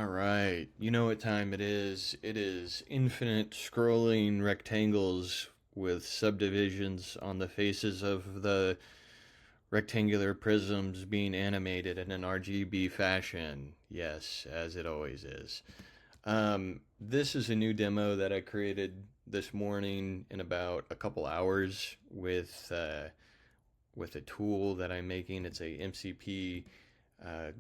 All right, you know what time it is. It is infinite scrolling rectangles with subdivisions on the faces of the rectangular prisms being animated in an RGB fashion. Yes, as it always is. This is a new demo that I created this morning in about a couple hours with a tool that I'm making. It's a MCP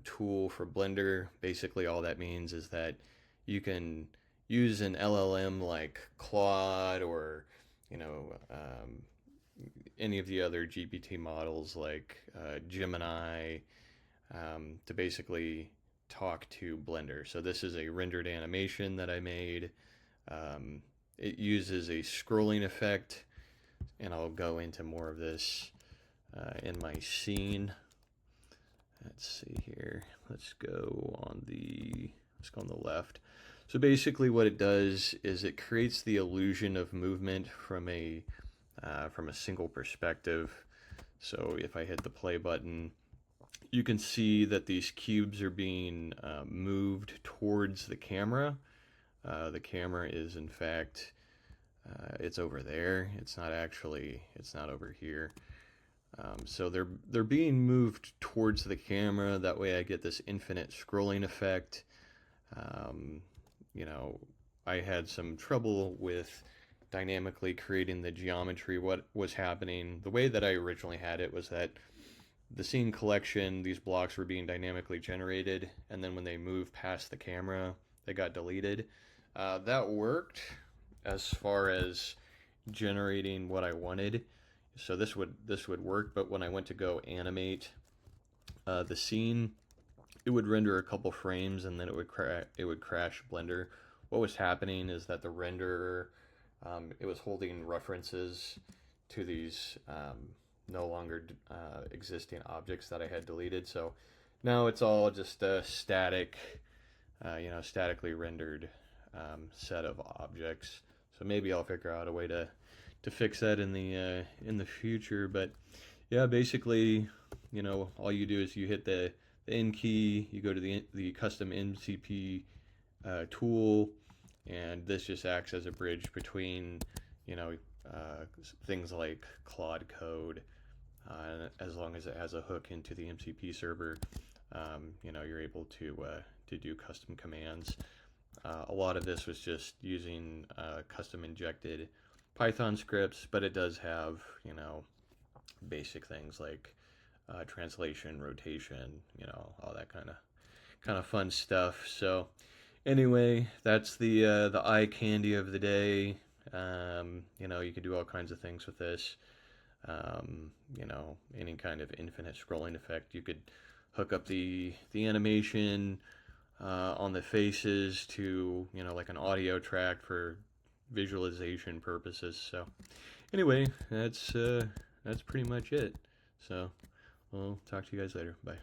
tool for Blender. Basically, all that means is that you can use an LLM like Claude or you know any of the other GPT models like Gemini to basically talk to Blender. So this is a rendered animation that I made. Um, it uses a scrolling effect, and I'll go into more of this in my scene. Let's see here. Let's go on the left. So basically what it does is it creates the illusion of movement from a single perspective. So if I hit the play button, you can see that these cubes are being moved towards the camera. The camera is in fact it's over there. It's not over here. So they're being moved towards the camera. That way, I get this infinite scrolling effect. Um, you know, I had some trouble with dynamically creating the geometry. What was happening? The way that I originally had it was that the scene collection, these blocks were being dynamically generated, and then when they moved past the camera, they got deleted. That worked as far as generating what I wanted. So this would work, but when I went to go animate the scene, it would render a couple frames and then it would crash Blender. What was happening is that the renderer it was holding references to these no longer existing objects that I had deleted. So now it's all just a statically rendered set of objects. So maybe I'll figure out a way to fix that in the future. But yeah, basically, all you do is you hit the N key, you go to the custom MCP tool, and this just acts as a bridge between you know things like Claude code. As long as it has a hook into the MCP server, you're able to do custom commands. A lot of this was just using custom injected Python scripts, but it does have, basic things like translation, rotation, all that kind of fun stuff. So anyway, that's the eye candy of the day. You can do all kinds of things with this. Any kind of infinite scrolling effect. You could hook up the animation on the faces to like an audio track for visualization purposes. So anyway, that's pretty much it. So we'll talk to you guys later. Bye.